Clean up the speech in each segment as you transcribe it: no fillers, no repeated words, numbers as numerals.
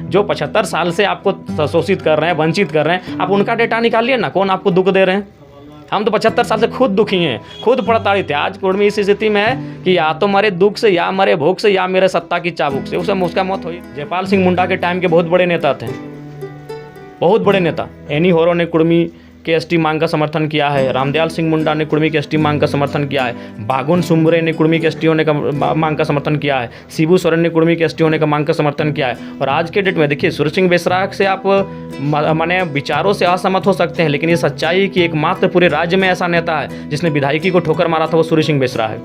जो 75 साल से आपको शोषित कर रहे हैं, वंचित कर रहे हैं, आप उनका डेटा निकालिए ना, कौन आपको दुख दे रहे हैं। हम तो 75 साल से खुद दुखी हैं, खुद प्रताड़ित है। आज कुर्मी इस स्थिति में है कि या तो मरे दुख से, या मरे भूख से, या मेरे सत्ता की चाबुक से, उसका मौत हुई। जयपाल सिंह मुंडा के टाइम के बहुत बड़े नेता थे, बहुत बड़े नेता। एनी होरो ने कुर्मी के एसटी मांग का समर्थन किया है, रामदयाल सिंह मुंडा ने कुर्मी के एसटी मांग का समर्थन किया है, बागुन सुमरे ने कुर्मी के एसटी होने का मांग का समर्थन किया है, शिबू सोरेन ने कुर्मी के एसटी होने का मांग का समर्थन किया है। और आज के डेट में देखिए, सूर्य सिंह बेसरा से आप माने विचारों से असहमत हो सकते हैं, लेकिन ये सच्चाई है कि एकमात्र पूरे राज्य में ऐसा नेता है जिसने विधायकी को ठोकर मारा था, वो सूर्य सिंह बेसरा है।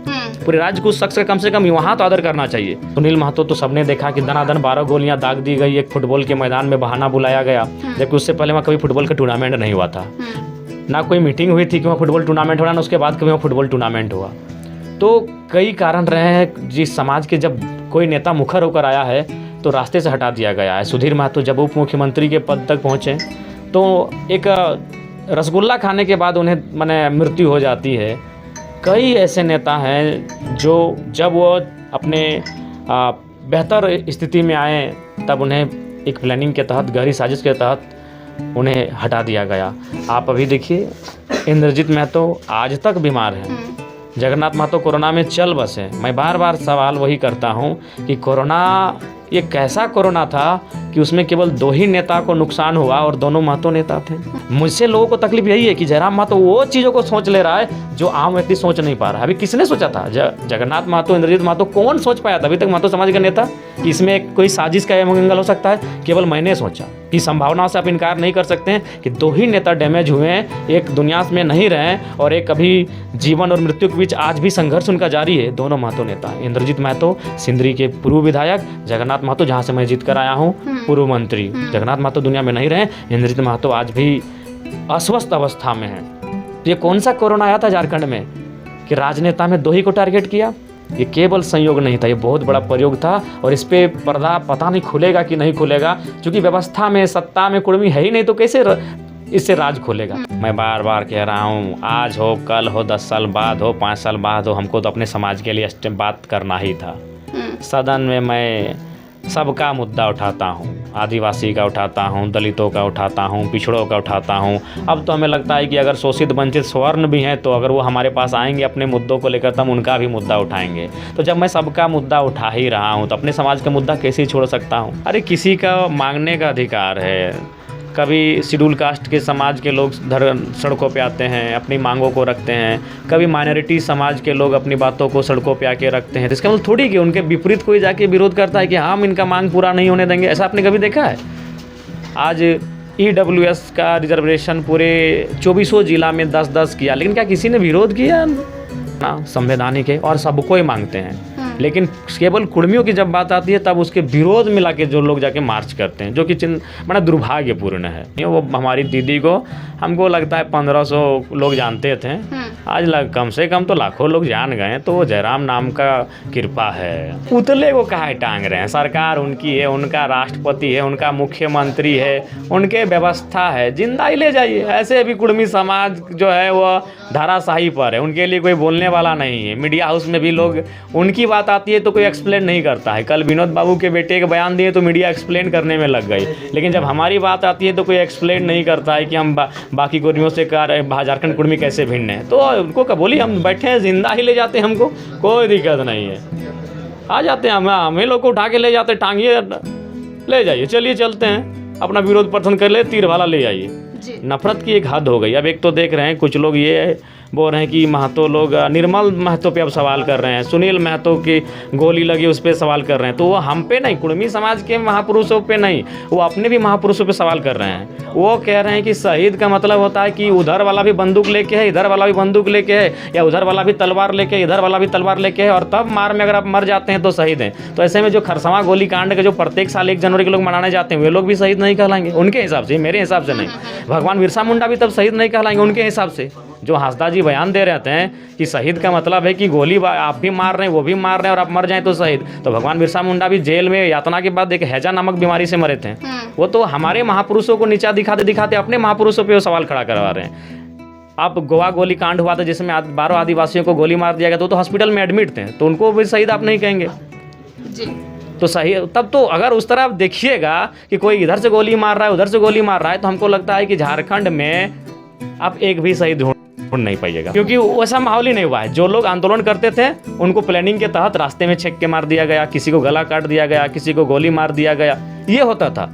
पूरे राज्य को उस शख्स का कम से कम वहाँ तो आदर करना चाहिए। सुनील महतो तो सबने देखा कि दनादन 12 गोलियां दाग दी गई, एक फुटबॉल के मैदान में बहाना बुलाया गया, जबकि उससे पहले वहाँ कभी फुटबॉल का टूर्नामेंट नहीं हुआ था, ना कोई मीटिंग हुई थी कि वहाँ फुटबॉल टूर्नामेंट हो रहा है, ना उसके बाद कभी वहाँ फुटबॉल टूर्नामेंट हुआ। तो कई कारण रहे हैं जिस समाज के, जब कोई नेता मुखर होकर आया है तो रास्ते से हटा दिया गया है। सुधीर महतो जब उप मुख्यमंत्री के पद तक पहुँचे तो एक रसगुल्ला खाने के बाद उन्हें माने मृत्यु हो जाती है। कई ऐसे नेता हैं जो जब वो अपने बेहतर स्थिति में आए तब उन्हें एक प्लानिंग के तहत, गहरी साजिश के तहत उन्हें हटा दिया गया। आप अभी देखिए, इंद्रजीत महतो आज तक बीमार हैं, जगन्नाथ महतो कोरोना में चल बसे। मैं बार बार सवाल वही करता हूं कि कोरोना ये कैसा कोरोना था कि उसमें केवल 2 ही नेता को नुकसान हुआ और दोनों महतो नेता थे। मुझसे लोगों को तकलीफ यही है कि जयराम महतो वो चीज़ों को सोच ले रहा है जो आम व्यक्ति सोच नहीं पा रहा है। अभी किसने सोचा था? जगन्नाथ महतो, इंद्रजीत महतो, कौन सोच पाया था अभी तक महतो समाज का नेता कि इसमें कोई साजिश का मंगल हो सकता है? केवल मैंने सोचा कि संभावनाओं से आप इनकार नहीं कर सकते हैं कि 2 ही नेता डैमेज हुए हैं, एक दुनिया में नहीं रहे और एक अभी जीवन और मृत्यु के बीच आज भी संघर्ष उनका जारी है। दोनों महतो नेता, इंद्रजीत महतो सिंदरी के पूर्व विधायक, जगन्नाथ महतो जहाँ से मैं जीत कर आया हूँ पूर्व मंत्री। जगन्नाथ महतो दुनिया में नहीं रहे, इंद्रजीत महतो आज भी अस्वस्थ अवस्था में है। तो ये कौन सा कोरोना आया था झारखंड में कि राजनेता में 2 ही को टारगेट किया? ये केवल संयोग नहीं था, ये बहुत बड़ा प्रयोग था और इस पे पर्दा पता नहीं खुलेगा कि नहीं खुलेगा, क्योंकि व्यवस्था में, सत्ता में कुर्मी है ही नहीं तो कैसे इससे राज खोलेगा। मैं बार बार कह रहा हूँ, आज हो, कल हो, 10 साल बाद हो, 5 साल बाद हो, हमको तो अपने समाज के लिए बात करना ही था। सदन में मैं सबका मुद्दा उठाता हूँ, आदिवासी का उठाता हूँ, दलितों का उठाता हूँ, पिछड़ों का उठाता हूँ। अब तो हमें लगता है कि अगर शोषित वंचित स्वर्ण भी हैं तो अगर वो हमारे पास आएंगे अपने मुद्दों को लेकर तो हम उनका भी मुद्दा उठाएंगे। तो जब मैं सबका मुद्दा उठा ही रहा हूँ तो अपने समाज का मुद्दा कैसे छोड़ सकता हूँ? अरे किसी का मांगने का अधिकार है। कभी शेड्यूल कास्ट के समाज के लोग सड़कों पे आते हैं, अपनी मांगों को रखते हैं, कभी माइनॉरिटी समाज के लोग अपनी बातों को सड़कों पे आके रखते हैं। तो इसका मतलब थोड़ी कि उनके विपरीत कोई जाके विरोध करता है कि हम इनका मांग पूरा नहीं होने देंगे। ऐसा आपने कभी देखा है? आज EWS का रिजर्वेशन पूरे 24 जिला में 10-10 किया, लेकिन क्या किसी ने विरोध किया? ना, संवैधानिक है और सबको ही मांगते हैं। लेकिन केवल कुर्मियों की जब बात आती है तब उसके विरोध में लाके जो लोग जाके मार्च करते हैं, जो कि बड़ा दुर्भाग्यपूर्ण है। वो हमारी दीदी को हमको लगता है 1500 लोग जानते थे, आज कम से कम तो लाखों लोग जान गए। तो वो जयराम नाम का कृपा है। पुतले को काहे टांग रहे हैं? सरकार उनकी है, उनका राष्ट्रपति है, उनका मुख्यमंत्री है, उनके व्यवस्था है, जिंदा ही ले जाइए। ऐसे भी कुर्मी समाज जो है वो धाराशाही पर है, उनके लिए कोई बोलने वाला नहीं है। मीडिया हाउस में भी लोग, उनकी बात आती है तो कोई एक्सप्लेन नहीं करता है। कल विनोद बाबू के बेटे के बयान दिए तो मीडिया एक्सप्लेन करने में लग गई, लेकिन जब हमारी बात आती है तो कोई एक्सप्लेन नहीं करता है कि हम बाकी कुर्मियों से झारखंड कुर्मी कैसे भिन्न है। तो उनको क्या बोली, हम बैठे हैं, जिंदा ही ले जाते हैं, हमको कोई दिक्कत नहीं है। आ जाते हैं, हमें लोग को उठा के ले जाते, टांगिए ले जाइए, चलिए चलते हैं, अपना विरोध प्रदर्शन कर ले, तीर वाला ले आइए। नफरत की एक हद हो गई। अब एक तो देख रहे हैं कुछ लोग ये बोल रहे हैं कि महतो लोग, निर्मल महतो पे अब सवाल कर रहे हैं, सुनील महतो की गोली लगी उस पर सवाल कर रहे हैं। तो वो हम पे नहीं, कुर्मी समाज के महापुरुषों पे नहीं, वो अपने भी महापुरुषों पे सवाल कर रहे हैं। वो कह रहे हैं कि शहीद का मतलब होता है कि उधर वाला भी बंदूक लेके है, इधर वाला भी बंदूक लेके है, या उधर वाला भी तलवार लेके, इधर वाला भी तलवार लेके है, और तब मार में अगर आप मर जाते हैं तो शहीद हैं। तो ऐसे में जो खरसवां गोली कांड के जो प्रत्येक साल 1 जनवरी के लोग मनाने जाते हैं, वे लोग भी शहीद नहीं कहलाएंगे उनके हिसाब से, मेरे हिसाब से नहीं। भगवान बिरसा मुंडा भी तब शहीद नहीं कहलाएंगे उनके हिसाब से। जो हांसदा जी बयान दे रहते हैं कि शहीद का मतलब है कि गोली आप भी मार रहे हैं, वो भी मार रहे हैं, और आप मर जाएं तो शहीद। तो भगवान बिरसा मुंडा भी जेल में यातना के बाद एक हैजा नामक बीमारी से मरे थे। वो तो हमारे महापुरुषों को नीचा दिखाते दिखाते अपने महापुरुषों पे वो सवाल खड़ा करवा रहे हैं। अब गोवा गोली कांड हुआ था जिसमें 12 आदिवासियों को गोली मार दिया गया, तो हॉस्पिटल में एडमिट थे, तो उनको भी शहीद आप नहीं कहेंगे जी। तो सही, तब तो अगर उस तरह आप देखिएगा कि कोई इधर से गोली मार रहा है उधर से गोली मार रहा है, तो हमको लगता है कि झारखंड में आप एक भी सही ढूंढ नहीं पाइएगा, क्योंकि वैसा माहौल ही नहीं हुआ है। जो लोग आंदोलन करते थे उनको प्लानिंग के तहत रास्ते में छेक के मार दिया गया, किसी को गला काट दिया गया, किसी को गोली मार दिया गया, ये होता था।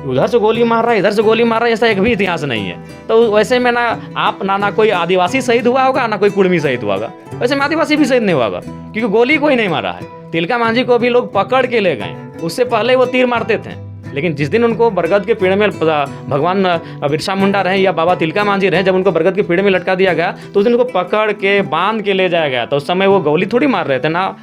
उधर से गोली मार रहा है इधर से गोली मार रहा है, ऐसा एक भी इतिहास नहीं है। तो वैसे में ना कोई आदिवासी शहीद हुआ होगा ना कोई कुर्मी शहीद हुआ होगा, वैसे में आदिवासी भी शहीद नहीं हुआ होगा, क्योंकि गोली कोई नहीं मारा है। तिलका मांझी को भी लोग पकड़ के ले गए, उससे पहले वो तीर मारते थे, लेकिन जिस दिन उनको बरगद के पेड़ में भगवान बिरसा मुंडा रहे या बाबा तिलका मांझी रहे, जब उनको बरगद के पेड़ में लटका दिया गया तो उस दिन उनको पकड़ के बांध के ले जाया गया। तो उस समय वो गोली थोड़ी मार रहे थे ना।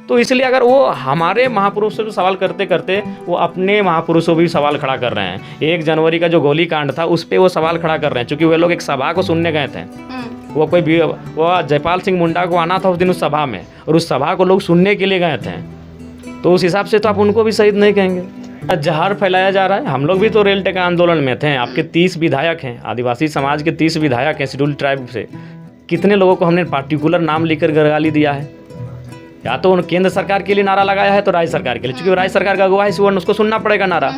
तो इसलिए अगर वो हमारे महापुरुषों से सवाल करते करते वो अपने महापुरुषों भी सवाल खड़ा कर रहे हैं। 1 जनवरी का जो गोली कांड था उस पर वो सवाल खड़ा कर रहे हैं, क्योंकि वे लोग एक सभा को सुनने गए थे। वो जयपाल सिंह मुंडा को आना था उस दिन उस सभा में, और उस सभा को लोग सुनने के लिए गए थे। तो उस हिसाब से तो आप उनको भी शहीद नहीं कहेंगे। जहर फैलाया जा रहा है। हम लोग भी तो रेल टेका आंदोलन में थे। आपके 30 विधायक हैं, आदिवासी समाज के 30 विधायक हैं शेड्यूल ट्राइब से। कितने लोगों को हमने पार्टिकुलर नाम लेकर गाली दिया है। या तो केंद्र सरकार के लिए नारा लगाया है तो राज्य सरकार के लिए, क्योंकि राज्य सरकार का अगुवा है उसको सुनना पड़ेगा नारा।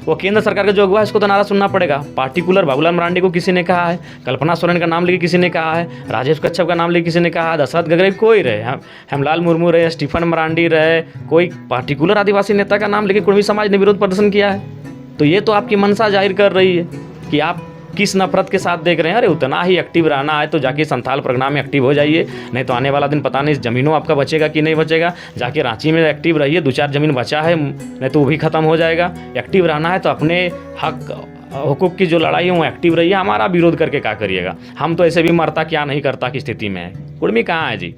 वो केंद्र सरकार का जो अगुवा है उसको तो नारा सुनना पड़ेगा। पार्टिकुलर बाबूलाल मरांडी को किसी ने कहा है, कल्पना सोरेन का नाम लेके किसी ने कहा है, राजेश कच्छप का नाम लेके किसी ने कहा है, दशरथ गगरे, कोई रहे, हेमलाल मुर्मू रहे, स्टीफन मरांडी रहे, कोई पार्टिकुलर आदिवासी नेता का नाम लेके कुर्मी समाज ने विरोध प्रदर्शन किया है। तो ये तो आपकी मंशा जाहिर कर रही है कि आप किस नफरत के साथ देख रहे हैं। अरे उतना ही एक्टिव रहना है तो जाके संथाल परगना में एक्टिव हो जाइए, नहीं तो आने वाला दिन पता नहीं ज़मीनों आपका बचेगा कि नहीं बचेगा। जाके रांची में एक्टिव रहिए, 2-4 ज़मीन बचा है, नहीं तो वो भी ख़त्म हो जाएगा। एक्टिव रहना है तो अपने हक हुकूक की जो लड़ाई है वो एक्टिव रहिए। हमारा विरोध करके क्या करिएगा। हम तो ऐसे भी मरता क्या नहीं करता की स्थिति में है। कुर्मी कहाँ है जी,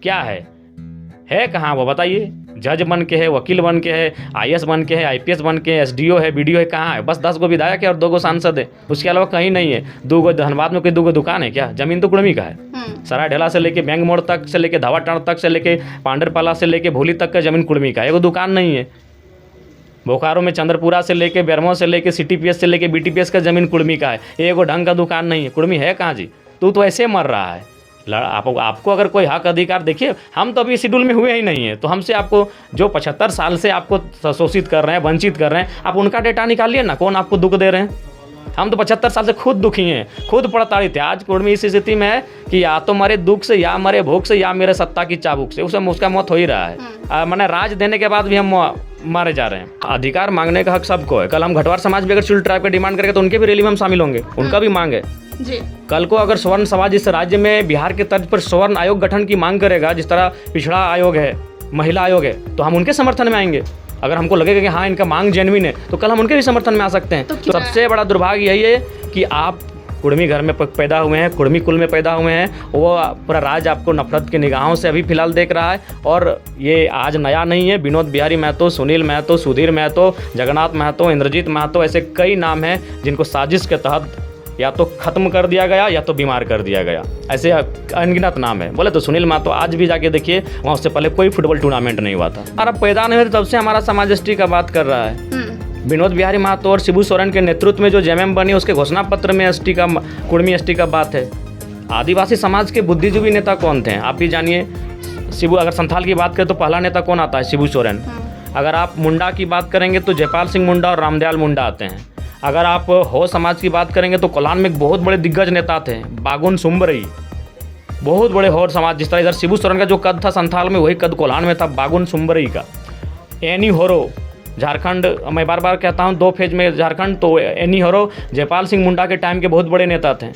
क्या है कहाँ वो बताइए। जज बन के है, वकील बन के है, IAS बन के है, IPS बन के है, SDO है, BDO है, कहाँ है। बस 10 गो विधायक है और 2 गो सांसद है, उसके अलावा कहीं नहीं है। 2 गो धनबाद में कोई 2 गो दुकान है क्या। जमीन तो कुर्मी का है। सराय ढेला से लेके बैंक मोड़ तक से लेके धावा टाण तक से लेके पांडरपाला से लेके भोली तक का जमीन कुर्मी का है, एगो दुकान नहीं है। बोकारो में चंद्रपुरा से लेके बेरमो से लेके CTPS से लेके BTPS का जमीन कुर्मी का है, एगो ढंग का दुकान नहीं है। कुर्मी है कहाँ जी। तो ऐसे मर रहा है। आपको अगर कोई हक अधिकार, देखिए हम तो अभी शेड्यूल में हुए ही नहीं है, तो हमसे आपको जो 75 साल से आपको शोषित कर रहे हैं, वंचित कर रहे हैं, आप उनका डेटा निकालिए ना, कौन आपको दुख दे रहे हैं। हम तो 75 साल से खुद दुखी हैं, खुद प्रताड़ित है। आज कुर्मी इस स्थिति में है कि या तो मरे दुख से, या मरे भूख से, या मेरे सत्ता की चाबुक से। उसका मौत हो ही रहा है। मैंने राज देने के बाद भी हम मारे जा रहे हैं। अधिकार मांगने का हक सबको है। कल हम घटवार समाज भी अगर शेड्यूल ट्राइब का डिमांड करेंगे तो उनके भी रैली में हम शामिल होंगे, उनका भी मांग है जी। कल को अगर स्वर्ण समाज इस राज्य में बिहार के तर्ज पर स्वर्ण आयोग गठन की मांग करेगा, जिस तरह पिछड़ा आयोग है, महिला आयोग है, तो हम उनके समर्थन में आएंगे। अगर हमको लगेगा कि हाँ इनका मांग जेन्युइन है तो कल हम उनके भी समर्थन में आ सकते हैं। तो सबसे बड़ा दुर्भाग्य यही है कि आप कुर्मी घर में पैदा हुए हैं, कुर्मी कुल में पैदा हुए हैं। वो पूरा राज्य आपको नफरत की निगाहों से अभी फिलहाल देख रहा है। और ये आज नया नहीं है। विनोद बिहारी महतो, सुनील महतो, सुधीर महतो, जगन्नाथ महतो, इंद्रजीत महतो, ऐसे कई नाम हैं जिनको साजिश के तहत या तो ख़त्म कर दिया गया या तो बीमार कर दिया गया। ऐसे अनगिनत नाम है। बोले तो सुनील महतो आज भी जाके देखिए, वहाँ उससे पहले कोई फुटबॉल टूर्नामेंट नहीं हुआ था। और अब पैदा नहीं हुए तब से हमारा समाज एसटी का बात कर रहा है। विनोद बिहारी महतो और शिबू सोरेन के नेतृत्व में जो JMM बनी, उसके घोषणा पत्र में एसटी का, कुर्मी एसटी का बात है। आदिवासी समाज के बुद्धिजीवी नेता कौन थे आप ही जानिए। शिबू, अगर संथाल की बात करें तो पहला नेता कौन आता है, शिबू सोरेन। अगर आप मुंडा की बात करेंगे तो जयपाल सिंह मुंडा और रामदयाल मुंडा आते हैं। अगर आप हो समाज की बात करेंगे तो कोल्हान में एक बहुत बड़े दिग्गज नेता थे, बागुन सुम्बरई, बहुत बड़े हो समाज। जिस तरह इधर शिबू सोरेन का जो कद था संथाल में, वही कद कोल्हान में था बागुन सुम्बरई का। एनी होरो, झारखंड, मैं बार बार कहता हूँ 2 फेज में झारखंड, तो एनी होरो जयपाल सिंह मुंडा के टाइम के बहुत बड़े नेता थे,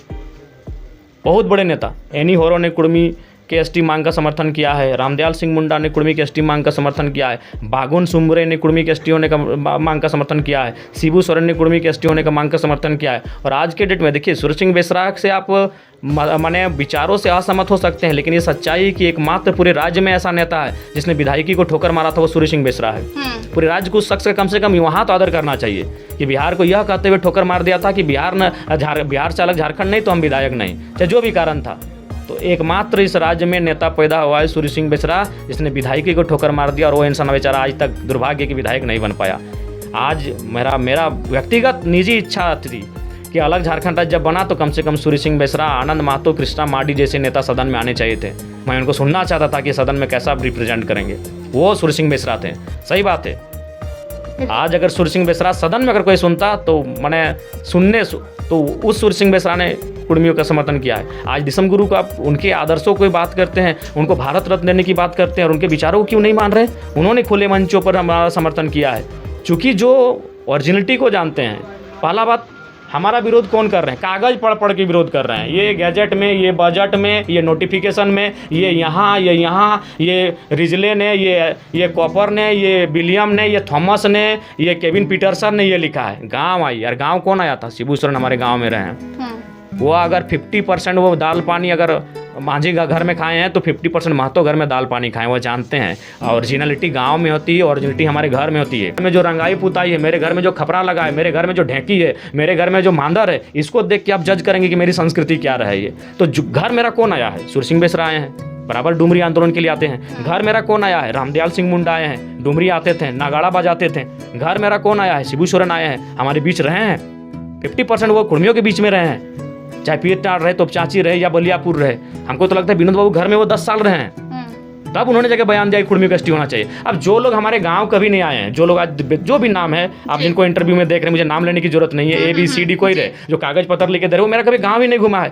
बहुत बड़े नेता। एनी होरो ने कुर्मी के एसटी मांग का समर्थन किया है, रामदयाल सिंह मुंडा ने कुर्मी के एसटी मांग का समर्थन किया है, बागुन सुम्बरे ने कुर्मी के एसटी होने का मांग का समर्थन किया है, शिबू सोरेन ने कुर्मी के एसटी होने का मांग का समर्थन किया है। और आज के डेट में देखिए, सूरज सिंह बेसरा से आप माने विचारों से असहमत हो सकते हैं, लेकिन ये सच्चाई कि एकमात्र पूरे राज्य में ऐसा नेता है जिसने विधायकी को ठोकर मारा था, वो सूरज सिंह बेसरा है। पूरे राज्य को उस शख्स का कम से कम वहाँ तो आदर करना चाहिए कि बिहार को यह कहते हुए ठोकर मार दिया था कि बिहार से अलग झारखंड नहीं तो हम विधायक नहीं, चाहे जो भी कारण था। तो एकमात्र इस राज्य में नेता पैदा हुआ है सूरज सिंह बेसरा, जिसने विधायकी को ठोकर मार दिया, और वो इंसान बेचारा आज तक दुर्भाग्य की विधायक नहीं बन पाया। आज मेरा व्यक्तिगत निजी इच्छा थी कि अलग झारखंड राज्य जब बना तो कम से कम सूरज सिंह बेसरा, आनंद महतो, कृष्णा मार्डी जैसे नेता सदन में आने चाहिए थे। मैं उनको सुनना चाहता था कि सदन में कैसा रिप्रेजेंट करेंगे। वो सूर्य सिंह बेसरा थे। सही बात है। आज अगर सूर्य सिंह बेसरा सदन में अगर कोई सुनता तो तो उस सूर्य सिंह बेसरा ने कुर्मियों का समर्थन किया है। आज दिसम गुरु को आप उनके आदर्शों को बात करते हैं, उनको भारत रत्न देने की बात करते हैं और उनके विचारों को क्यों नहीं मान रहे? उन्होंने खुले मंचों पर हमारा समर्थन किया है, चूँकि जो ओरिजिनलिटी को जानते हैं। पहला बात, हमारा विरोध कौन कर रहे हैं? कागज़ पढ़ के विरोध कर रहे हैं। ये गैजेट में, ये बजट में, ये नोटिफिकेशन में, ये यहाँ, ये रिजले ने, ये कॉपर ने, ये विलियम ने, ये थॉमस ने, ये केविन पीटरसन ने ये लिखा है। गांव आई यार, गांव कौन आया था? शिबू सोरेन हमारे गांव में रहे हैं। वो अगर 50% वो दाल पानी अगर मांझी का घर में खाए हैं तो 50% महतो घर में दाल पानी खाएं। वो जानते हैं ओरिजिनलिटी गांव में होती है, ओरिजिनलिटी हमारे घर में होती है। में जो रंगाई पुताई है, मेरे घर में जो खपरा लगा है, मेरे घर में जो ढेंकी है, मेरे घर में जो मांदर है, इसको देख के आप जज करेंगे कि मेरी संस्कृति क्या रहा है। ये तो घर मेरा कौन आया है? सूर्य सिंह बेसरा आए हैं, बराबर डुमरी आंदोलन के लिए आते हैं। घर मेरा कौन आया है? रामदयाल सिंह मुंडा आए हैं, डुमरी आते थे, नागाड़ा बजाते थे। घर मेरा कौन आया है? शिबू सोरेन आए हैं, हमारे बीच रहे हैं। 50% वो कुर्मियों के बीच में रहे हैं, चाहे पीरटार रहे, तोपचाची रहे या बलियापुर रहे। हमको तो लगता है विनोद बाबू घर में वो 10 साल रहे हैं, तब उन्होंने जाके बयान दिया कुर्मी का एसटी होना चाहिए। अब जो लोग हमारे गांव कभी नहीं आए हैं, जो लोग आज जो भी नाम है आप जिनको इंटरव्यू में देख रहे हैं, मुझे नाम लेने की जरूरत नहीं है, ABCD कोई रहे, जो कागज पत्र लेके दे रहे, वो मेरा कभी गाँव ही नहीं घुमा है,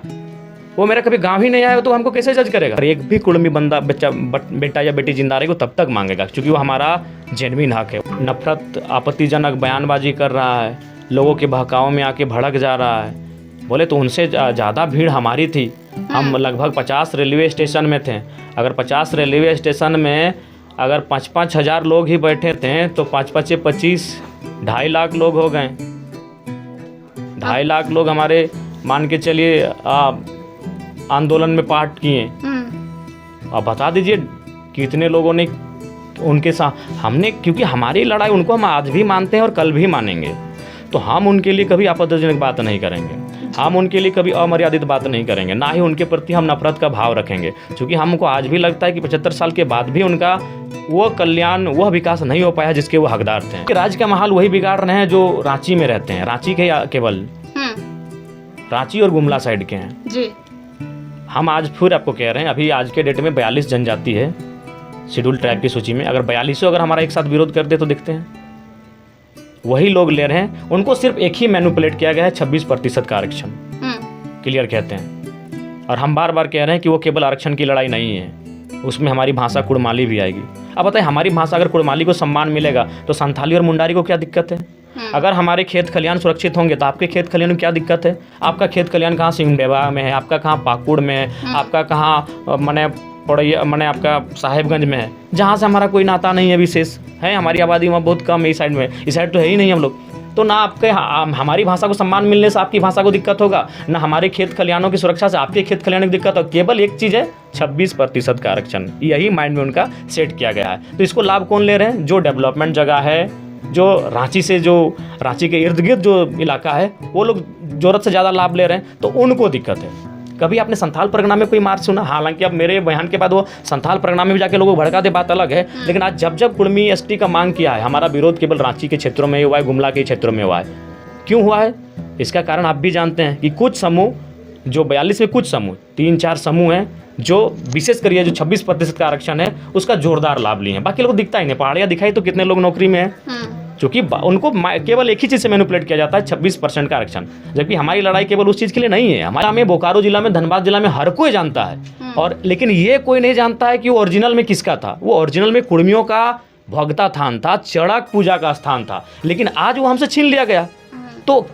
वो मेरा कभी गाँव ही नहीं आया, तो हमको कैसे जज करेगा? एक भी कुर्मी बंदा बेटा या बेटी जिंदा रहेगी तब तक मांगेगा, क्योंकि वो हमारा जेन्युइन हक है। नफरत, आपत्तिजनक बयानबाजी कर रहा है, लोगों के बहकाव में आके भड़क जा रहा है। बोले तो उनसे ज़्यादा भीड़ हमारी थी। हम लगभग 50 रेलवे स्टेशन में थे। अगर 50 रेलवे स्टेशन में अगर 5-5 हज़ार लोग ही बैठे थे तो 5-5 25 2.5 लाख लोग हो गए। 2.5 लाख लोग हमारे मान के चलिए आंदोलन में पार्ट किए। अब बता दीजिए कितने लोगों ने उनके साथ हमने, क्योंकि हमारी लड़ाई उनको हम आज भी मानते हैं और कल भी मानेंगे, तो हम उनके लिए कभी आपत्तिजनक बात नहीं करेंगे, हम उनके लिए कभी अमर्यादित बात नहीं करेंगे, ना ही उनके प्रति हम नफरत का भाव रखेंगे, क्योंकि हमको आज भी लगता है कि 75 साल के बाद भी उनका वो कल्याण, वह विकास नहीं हो पाया जिसके वो हकदार थे। राज्य का माहौल वही बिगाड़ रहे हैं जो रांची में रहते हैं, रांची के केवल रांची और गुमला साइड के हैं जी। हम आज फिर आपको कह रहे हैं, अभी आज के डेट में 42 जनजाति है शेड्यूल ट्राइब की सूची में। अगर 42 अगर हमारा एक साथ विरोध करते तो दिखते हैं, वही लोग ले रहे हैं। उनको सिर्फ एक ही मैनिपुलेट किया गया है, 26% का आरक्षण क्लियर कहते हैं। और हम बार बार कह रहे हैं कि वो केवल आरक्षण की लड़ाई नहीं है, उसमें हमारी भाषा कुड़माली भी आएगी। अब बताइए, हमारी भाषा अगर कुड़माली को सम्मान मिलेगा तो संथाली और मुंडारी को क्या दिक्कत है? अगर हमारे खेत खलियान सुरक्षित होंगे तो आपके खेत खलियान में क्या दिक्कत है? आपका खेत खलियान कहाँ सिंगडेवा में है, आपका कहाँ पाकुड़ में है, आपका कहाँ मने आपका साहेबगंज में है, जहाँ से हमारा कोई नाता नहीं है विशेष है। हमारी आबादी वहाँ बहुत कम है, इस साइड में, इस साइड तो है ही नहीं हम लोग। तो ना आपके हमारी भाषा को सम्मान मिलने से आपकी भाषा को दिक्कत होगा, ना हमारे खेत खलियानों की सुरक्षा से आपके खेत खलियानों की दिक्कत होगा। केवल एक चीज़ है, 26% का आरक्षण, यही माइंड में उनका सेट किया गया है। तो इसको लाभ कौन ले रहे हैं? जो डेवलपमेंट जगह है, जो रांची के इर्द गिर्द जो इलाका है, वो लोग ज़रूरत से ज़्यादा लाभ ले रहे हैं, तो उनको दिक्कत है। कभी आपने संथाल परगना में कोई मार्च सुना? हालांकि अब मेरे बयान के बाद वो संथाल परगना में भी जाके लोगों को भड़का दे, बात अलग है। लेकिन आज जब कुर्मी एसटी का मांग किया है, हमारा विरोध केवल रांची के क्षेत्रों में हुआ है, गुमला के क्षेत्रों में हुआ है। क्यों हुआ है? इसका कारण आप भी जानते हैं कि कुछ समूह, जो 42 में कुछ समूह, 3-4 समूह हैं जो विशेष करिए जो 26% का आरक्षण है उसका जोरदार लाभ लिए हैं। बाकी लोग दिखता ही नहीं। पहाड़ियाँ दिखाई तो कितने लोग नौकरी में हैं, क्योंकि उनको केवल एक ही चीज़ से मैनिपुलेट किया जाता है, 26% का आरक्षण। जबकि हमारी लड़ाई केवल उस चीज़ के लिए नहीं है। हमारा में बोकारो जिला में, धनबाद जिला में हर कोई जानता है, और लेकिन ये कोई नहीं जानता है कि वो ओरिजिनल में किसका था। वो ओरिजिनल में कुर्मियों का भगता थान था, चड़क पूजा का स्थान था, लेकिन आज वो हमसे छीन लिया गया। तो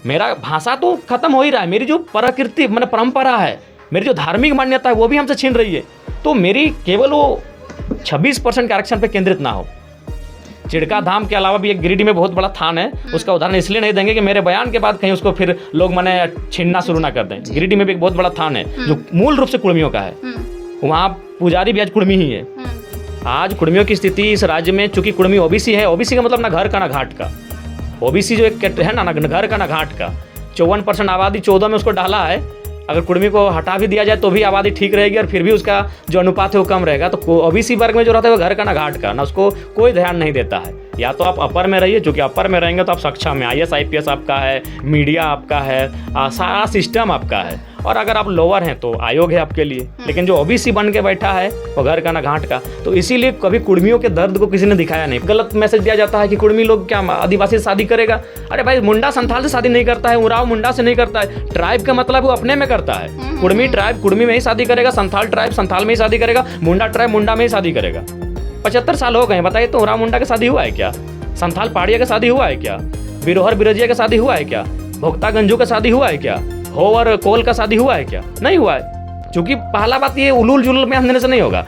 मेरा भाषा तो खत्म हो ही रहा है, मेरी जो प्रकृति मतलब परंपरा है, मेरी जो धार्मिक मान्यता है, वो भी हमसे छीन रही है। तो मेरी केवल वो 26% के आरक्षण पर केंद्रित ना हो। चिड़का धाम के अलावा भी एक गिरिडीह में बहुत बड़ा थान है, उसका उदाहरण इसलिए नहीं देंगे कि मेरे बयान के बाद कहीं उसको फिर लोग मैंने छीनना शुरू ना कर दें। गिरिडीह में भी एक बहुत बड़ा थान है जो मूल रूप से कुर्मियों का है, वहाँ पुजारी भी आज कुर्मी ही है। आज कुर्मियों की स्थिति इस राज्य में, चूंकि कुर्मी ओबीसी है, ओबीसी का मतलब ना घर का ना घाट का, ओबीसी जो एक है ना घर का ना घाट का, 54% आबादी 14 में उसको डाला है। अगर कुर्मी को हटा भी दिया जाए तो भी आबादी ठीक रहेगी और फिर भी उसका जो अनुपात है वो कम रहेगा। तो ओबीसी वर्ग में जो रहता है वो घर का ना घाट का, ना उसको कोई ध्यान नहीं देता है। या तो आप अपर में रहिए, क्योंकि अपर में रहेंगे तो आप सक्षम है, IAS IPS आपका है, मीडिया आपका है, सारा सिस्टम आपका है। और अगर आप लोअर हैं तो आयोग है आपके लिए, लेकिन जो ओबीसी बन के बैठा है वो घर का ना घाट का। तो इसीलिए कभी कुर्मियों के दर्द को किसी ने दिखाया नहीं। गलत मैसेज दिया जाता है कि कुर्मी लोग क्या आदिवासी से शादी करेगा। अरे भाई, मुंडा संथाल से शादी नहीं करता है, उराव मुंडा से नहीं करता है। ट्राइब का मतलब वो अपने में करता है। कुर्मी ट्राइब कुर्मी में ही शादी करेगा, संथाल ट्राइब संथाल में ही शादी करेगा, मुंडा ट्राइब मुंडा में ही शादी करेगा। 75 साल हो गए, बताइए तो उराव मुंडा का शादी हुआ है क्या? संथाल पहाड़िया का शादी हुआ है क्या? बिरोहर बिरजिया का शादी हुआ है क्या? भोक्ता गंजू का शादी हुआ है क्या? हो और कोल का शादी हुआ है क्या? नहीं हुआ है। क्योंकि पहला बात ये उलूल जुलूल में अंधेरे से नहीं होगा।